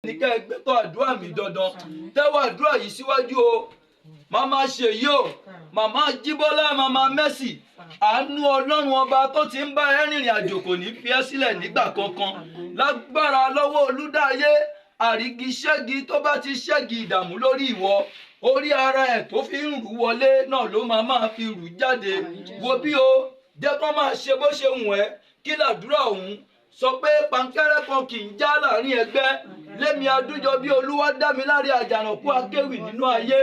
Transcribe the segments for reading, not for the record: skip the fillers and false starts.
ní kẹ́ ẹ gbé tó àdúrà mi dandan tẹ́wọ́ àdúrà yìí síwájú o màmá Ṣèyí o màmá Jíbọ́lá màmá Mercy àánú Ọlọ́run ọba tó ti ń bá ẹ rìnrìn àjò kò ní fi ẹ́ sílẹ̀ nígbà kankan lágbára lọ́wọ́ Olúdáyé àrígi ṣẹ́gi tó bá ti ṣẹ́gi ìdààmú lórí ìwọ orí ara ẹ̀ tó fi ń rù wọlé náà ló máa fi rù jáde wo bí o jẹ́ kó máa ṣe bó ṣe wù ẹ́ kí làdúrà òun sọ pé pankẹ́rẹ́ kan kì í já láàrin ẹgbẹ́ lémi Adújọbí Olúwadámiláre Àjànàkú akéwì nínú ayé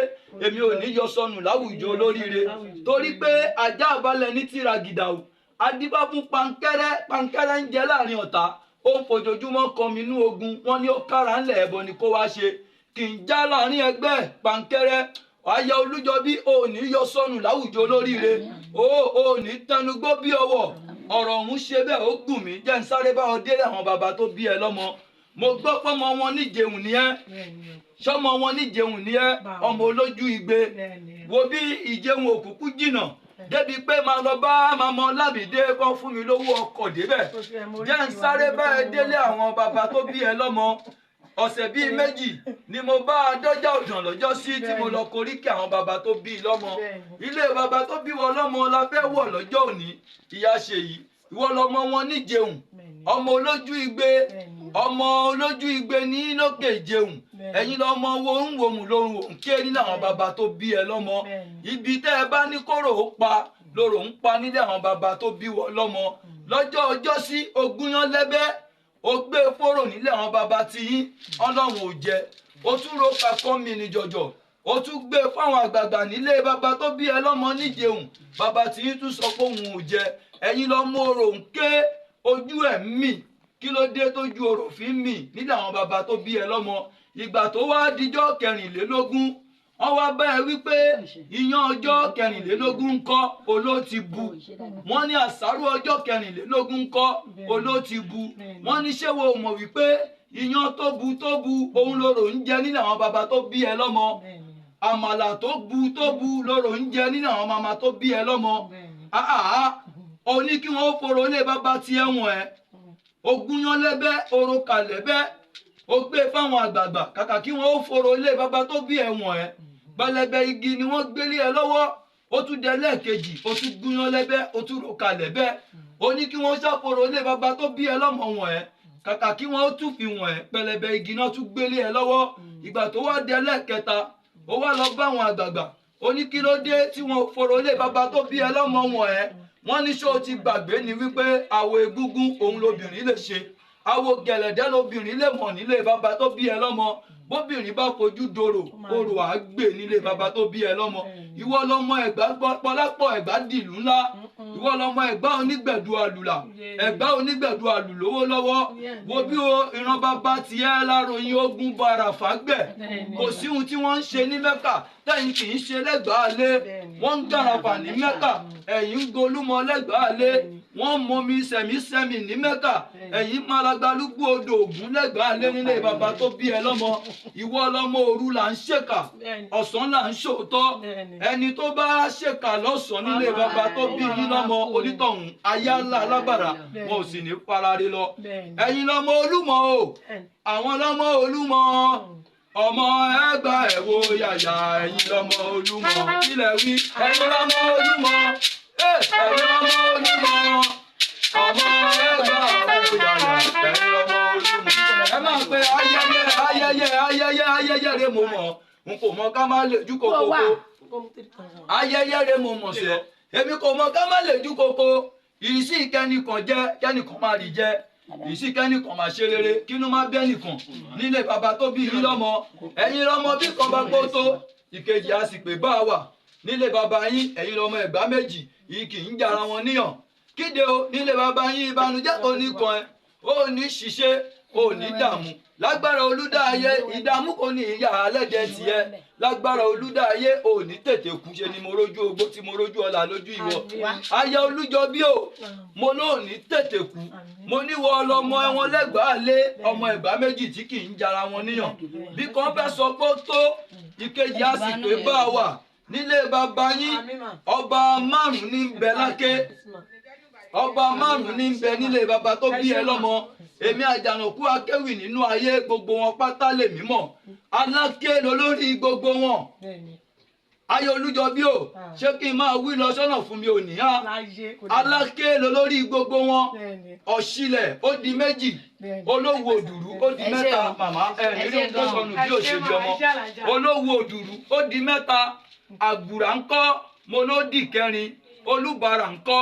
èmi ò ní yọ sọnù láwùjọ olóríire torí pé ajá àbálẹ̀ ní tìragìdà o adíbá fún pankẹ́rẹ́ ń jẹ láàrin ọ̀tá ó ń fojoojúmọ́ kọminú ogun wọn ní ó kára ńlẹ̀ ẹ̀bọ ni kó wá ṣe kì í já láàrin ẹgbẹ́ pankẹ́rẹ́ Aya Olújọbí ò ní yọ sọnù láwùjọ olóríire ò ní tẹnugbó bí ọwọ́ ọ̀rọ̀ ọ̀hún ṣe bẹ́ẹ̀ ó gùn mí jẹ́ ń sáré bá ọ délé àwọn bàbá tó bí ẹ lọ́mọ mo gbọ́ pọ́mọ wọn níjẹun ní ẹ́ sọ́mọ wọn níjẹun ní ẹ́ ọmọ olójú igbe wo bí ìjẹun òkùnkùn jìnnà débi pé máa lọ bá màmá Lámìdé kọ́ fún mi lówó ọkọ̀ débẹ̀ jẹ́ ń sáré bá ẹ délé àwọn bàbá tó bí ẹ lọ́mọ ọ̀sẹ̀ bíi méjì ni mo bá Adọ́jà Ọ̀dàn lọ́jọ́ sí tí mo lọ koríkì àwọn bàbá tó bí lọ́mọ ilé bàbá tó bí wọn lọ́mọ la fẹ́ wọ̀ lọ́jọ́ òní ìyá Ṣèyí ìwọ lọmọ wọn níjẹun ọmọ olójú igbe ní lókè ìjẹun ẹ̀yin lọmọ wo ń wòmù lóhùn òun kí ẹni láwọn bàbá tó bí ẹ lọ́mọ ibi tẹ́ ẹ bá ní kóró ó pa lóró ń pa nílé àwọn bàbá tó bí wọn lọ́mọ lọ́jọ́ ọjọ́ sí ogúnyán lẹ́bẹ́ ó gbé fóró nílé àwọn bàbá tí yín Ọlọ́run ò jẹ ó tún ro kakọ́ mi ní jọjọ ó tún gbé fáwọn àgbààgbà nílé bàbá tó bí ẹ lọ́mọ níjẹun bàbá tí yín tún sọ pé òun ò jẹ ẹ̀yin lọ́mọ orò ń ké ojú ẹ̀ ń mì kí ló dé tójú orò fi ń mì nílé àwọn bàbá tó bí ẹ lọ́mọ ìgbà tó wá dijọ́ kẹrìnlélógún wọ́n wá bá ẹ wípé iyán ọjọ́ kẹrìnlélógún ńkọ́ oló ti bu wọ́n ní àsáró ọjọ́ kẹrìnlélógún ńkọ́ oló ti bu wọ́n ní ṣé wo mọ̀ wípé iyán tó bu òun lorò ń jẹ nínú àwọn bàbá tó bí ẹ lọ́mọ àmàlà tó bu lorò ń jẹ nínú àwọn màmá tó bí ẹ lọ́mọ ó ní kí wọ́n fòrò lé bàbá tí ẹ̀wọ̀n ẹ̀ ogúnyán lẹ́bẹ́ òrùka lẹ́bẹ́ ó gbé fáwọn àgbààgbà kàkà kí wọ́n fòrò lé bàbá tó bí ẹ̀wọ̀n ẹ̀ gbẹlẹbẹ igi ni wọ́n gbélé ẹ lọ́wọ́ ó tún dẹ lẹ́ẹ̀kejì ó tún gúnyán lẹ́bẹ́ ó tún ròka lẹ́bẹ́ ó ní kí wọ́n ṣàfòrò lé bàbá tó bí ẹ lọ́mọ wọ̀n ẹ̀ kàkà kí wọ́n tún fi wọ̀n ẹ̀ pẹlẹbẹ igi náà tún gbélé ẹ lọ́wọ́ ìgbà tó wá dẹ lẹ́ẹ̀kẹta ó wá lọ bá àwọn àgbààgbà ó ní kí ló dé tí wọ́n fòrò lé bàbá tó bí ẹ lọ́mọ wọ̀n ẹ̀ wọ́n ní ṣó ti gbàgbé ni wípé àwo egúngún òun lobìnrin lè ṣe àwo gẹ̀lẹ̀dẹ́ lobìnrin lè mọ̀ nílé bàbá tó bí ẹ lọ́mọ bóbìnrin bá fojú dòrò orò àgbè nílé bàbá tó bí ẹ lọ́mọ ìwọ lọmọ Ẹ̀gbá pọlápọ̀ Ẹ̀gbá dìlú ńlá ìwọ lọmọ Ẹ̀gbá onígbẹ̀dù àlùlà Ẹ̀gbá onígbẹ̀dù àlùlówó lọ́wọ́ wo bí ìran bàbá tiẹ̀ láròyìn ogun bàrà fàgbẹ̀ kò sí ohun tí wọ́n ń ṣe ní Mẹ́kà tẹ́yìn kì í ṣe lẹ́gbàá lé wọ́n ń gàràfà ní Mẹ́kà ẹ̀yin ń golúmọ lẹ́gbàá lé wọ́n mọmi sẹ̀mísẹ́mì ní Mẹ́kà ẹ̀yin malagbalúgbú odò Ògún lẹ́gbàá lé nílé bàbá tó bí ẹ lọ́mọ ìwọ lọmọ òru là ń ṣèkà ọ̀sán là ń ṣòótọ́ ẹni tó bá ṣèkà lọ́sàn-án nílé bàbá tó bí yín lọ́mọ onítọ̀hún ayálà alábàrà wọn ò sì ní parare lọ ẹ̀yin lọmọ Olúmọ o àwọn lọmọ Olúmọ ọmọ Ẹ̀gbá ẹ̀wò yàyà ẹ̀yin lọmọ Olúmọ kílẹ̀ wí ẹ̀yin lọmọ Olúmọ ẹ̀yin lọmọ Olúmọ ọmọ Ẹ̀gbá ẹ̀wò yàyà ẹ̀yin lọmọ Olúmọ ẹ máa pe ayẹyẹ rẹ mo mọ̀ n kò mọ ká má lè ju koko ayẹyẹ rẹ mo mọ̀ sẹ́ èmi kò mọ ká má lè ju koko ìrísí kẹ́nìkan jẹ́ kẹ́nìkan má rí jẹ́ ìsí kẹ́nìkan máa ṣe rere kínú má bẹ́ nìkan nílé bàbá tó bí yín lọ́mọ ẹ̀yin lọ́mọ bí kan bá gbó tó ìkejì á sì pé bá a wà nílé bàbá yín ẹ̀yin lọ́mọ Ẹ̀gbá méjì yìí kì í jara wọn níyàn kíde o nílé bàbá yín ìbànújẹ́ kò ní kan ẹ ó ní ṣiṣẹ́ ó ní dààmú lágbára Olúdáyé ìdààmú kò ní ìyá alẹ́dẹ̀ tiẹ̀ lágbára Olúdáyé ò ní tètè kú ṣe ni mo rójú ogbó tí mo rójú ọlà lójú ìwọ Aya Olújọbí o mo náà ní tètè kú mo níwọ ọlọmọ ẹwọn lẹ́gbàá lé ọmọ Ẹ̀gbá méjì tí kì í jara wọn níyàn bí kan bẹ́ sọ pé ó tó ìkejì á sì pé bá a wà nílé bàbá yín ọba márùn ní bẹ láké ọba márùn ní bẹ nílé bàbá tó bí ẹ lọ́mọ èmi àjànàkú akéwì nínú ayé gbogbo wọn pátá lèmi mọ̀ aláké lolórí gbogbo wọn ayé olújọbí o ṣé kí n máa wí lọ sọ́nà fún mi ò ní á aláké lolórí gbogbo wọn ọ̀ṣilẹ̀ ó di méjì olówó òdùrú ó di mẹ́ta màmá nírí ohun tó sọnù bí òṣèlú ọmọ olówó òdùrú ó di mẹ́ta àgbùrà ńkọ́ mo ló dì kẹrin olúbàrà ńkọ́